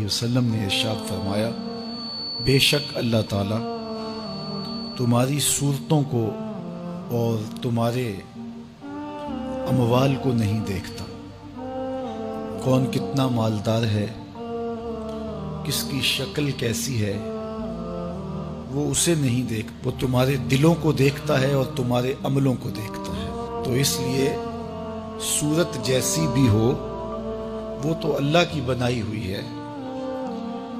وسلم نے ارشاد فرمایا، بے شک اللہ تعالیٰ تمہاری صورتوں کو اور تمہارے اموال کو نہیں دیکھتا، کون کتنا مالدار ہے، کس کی شکل کیسی ہے، وہ اسے نہیں دیکھ، وہ تمہارے دلوں کو دیکھتا ہے اور تمہارے عملوں کو دیکھتا ہے۔ تو اس لیے صورت جیسی بھی ہو وہ تو اللہ کی بنائی ہوئی ہے،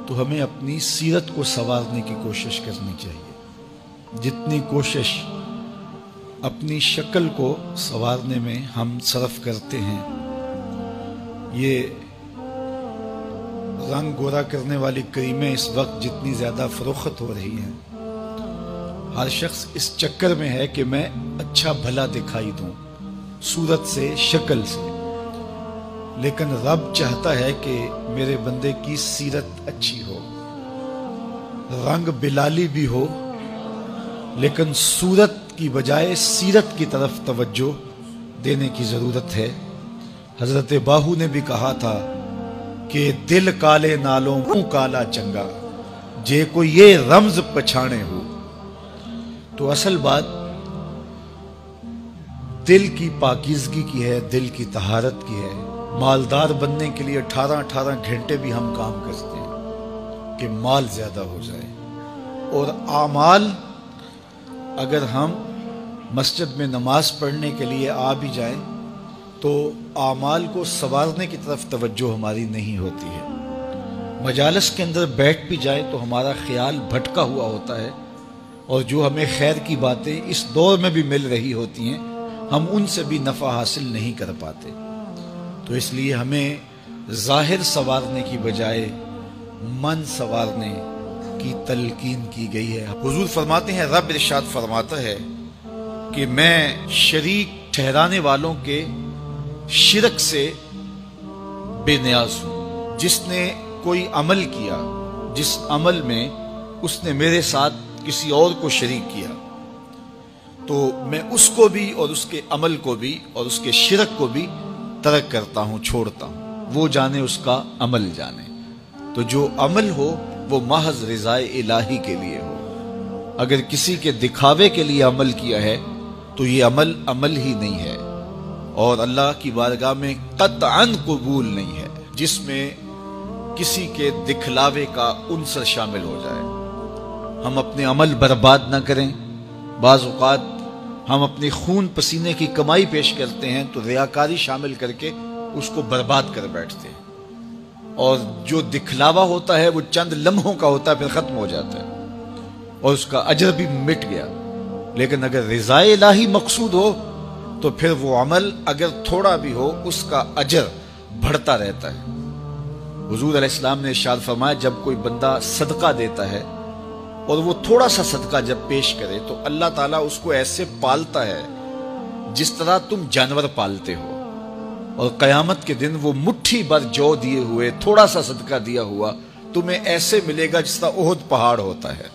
تو ہمیں اپنی سیرت کو سنوارنے کی کوشش کرنی چاہیے۔ جتنی کوشش اپنی شکل کو سنوارنے میں ہم صرف کرتے ہیں، یہ رنگ گورا کرنے والی کریمیں اس وقت جتنی زیادہ فروخت ہو رہی ہیں، ہر شخص اس چکر میں ہے کہ میں اچھا بھلا دکھائی دوں صورت سے، شکل سے، لیکن رب چاہتا ہے کہ میرے بندے کی سیرت اچھی ہو، رنگ بلالی بھی ہو، لیکن صورت کی بجائے سیرت کی طرف توجہ دینے کی ضرورت ہے۔ حضرت باہو نے بھی کہا تھا کہ دل کالے نالوں منہ کالا چنگا، جے کو یہ رمز پچھانے ہو۔ تو اصل بات دل کی پاکیزگی کی ہے، دل کی طہارت کی ہے۔ مالدار بننے کے لیے 18 گھنٹے بھی ہم کام کرتے ہیں کہ مال زیادہ ہو جائے، اور اعمال اگر ہم مسجد میں نماز پڑھنے کے لیے آ بھی جائیں تو اعمال کو سنوارنے کی طرف توجہ ہماری نہیں ہوتی ہے۔ مجالس کے اندر بیٹھ بھی جائیں تو ہمارا خیال بھٹکا ہوا ہوتا ہے، اور جو ہمیں خیر کی باتیں اس دور میں بھی مل رہی ہوتی ہیں ہم ان سے بھی نفع حاصل نہیں کر پاتے۔ تو اس لیے ہمیں ظاہر سنوارنے کی بجائے من سنوارنے کی تلقین کی گئی ہے۔ حضور فرماتے ہیں، رب ارشاد فرماتا ہے کہ میں شریک ٹھہرانے والوں کے شرک سے بے نیاز ہوں۔ جس نے کوئی عمل کیا جس عمل میں اس نے میرے ساتھ کسی اور کو شریک کیا، تو میں اس کو بھی اور اس کے عمل کو بھی اور اس کے شرک کو بھی ترک کرتا ہوں، چھوڑتا ہوں۔ وہ جانے اس کا عمل جانے۔ تو جو عمل ہو وہ محض رضائے الہی کے لیے ہو۔ اگر کسی کے دکھاوے کے لیے عمل کیا ہے تو یہ عمل ہی نہیں ہے، اور اللہ کی بارگاہ میں قطعاً قبول نہیں ہے، جس میں کسی کے دکھلاوے کا عنصر شامل ہو جائے۔ ہم اپنے عمل برباد نہ کریں۔ بعض اوقات ہم اپنی خون پسینے کی کمائی پیش کرتے ہیں تو ریاکاری شامل کر کے اس کو برباد کر بیٹھتے ہیں، اور جو دکھلاوا ہوتا ہے وہ چند لمحوں کا ہوتا ہے، پھر ختم ہو جاتا ہے اور اس کا اجر بھی مٹ گیا۔ لیکن اگر رضائے الہی مقصود ہو تو پھر وہ عمل اگر تھوڑا بھی ہو اس کا اجر بڑھتا رہتا ہے۔ حضور علیہ السلام نے ارشاد فرمایا، جب کوئی بندہ صدقہ دیتا ہے اور وہ تھوڑا سا صدقہ جب پیش کرے تو اللہ تعالیٰ اس کو ایسے پالتا ہے جس طرح تم جانور پالتے ہو، اور قیامت کے دن وہ مٹھی بھر جو دیے ہوئے تھوڑا سا صدقہ دیا ہوا تمہیں ایسے ملے گا جس طرح احد پہاڑ ہوتا ہے۔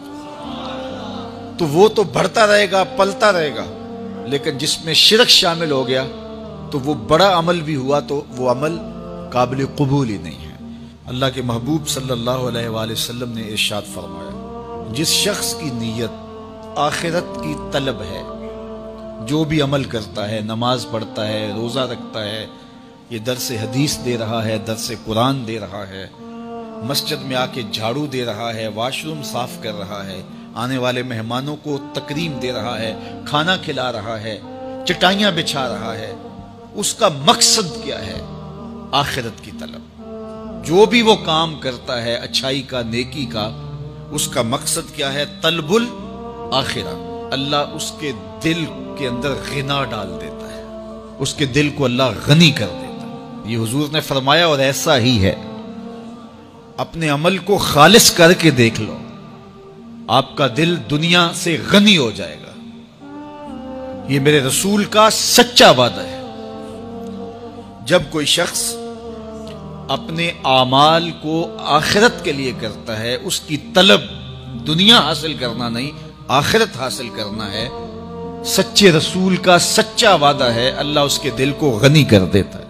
تو وہ تو بڑھتا رہے گا، پلتا رہے گا، لیکن جس میں شرک شامل ہو گیا تو وہ بڑا عمل بھی ہوا تو وہ عمل قابل قبول ہی نہیں ہے۔ اللہ کے محبوب صلی اللہ علیہ وآلہ وسلم نے ارشاد فرمایا، جس شخص کی نیت آخرت کی طلب ہے، جو بھی عمل کرتا ہے، نماز پڑھتا ہے، روزہ رکھتا ہے، یہ درس حدیث دے رہا ہے، درس قرآن دے رہا ہے، مسجد میں آ کے جھاڑو دے رہا ہے، واش روم صاف کر رہا ہے، آنے والے مہمانوں کو تکریم دے رہا ہے، کھانا کھلا رہا ہے، چٹائیاں بچھا رہا ہے، اس کا مقصد کیا ہے؟ آخرت کی طلب۔ جو بھی وہ کام کرتا ہے اچھائی کا، نیکی کا، اس کا مقصد کیا ہے؟ طلب الآخرہ۔ اللہ اس کے دل کے اندر غنا ڈال دیتا ہے، اس کے دل کو اللہ غنی کر دیتا ہے۔ یہ حضور نے فرمایا، اور ایسا ہی ہے۔ اپنے عمل کو خالص کر کے دیکھ لو، آپ کا دل دنیا سے غنی ہو جائے گا۔ یہ میرے رسول کا سچا وعدہ ہے۔ جب کوئی شخص اپنے اعمال کو آخرت کے لیے کرتا ہے، اس کی طلب دنیا حاصل کرنا نہیں، آخرت حاصل کرنا ہے، سچے رسول کا سچا وعدہ ہے، اللہ اس کے دل کو غنی کر دیتا ہے۔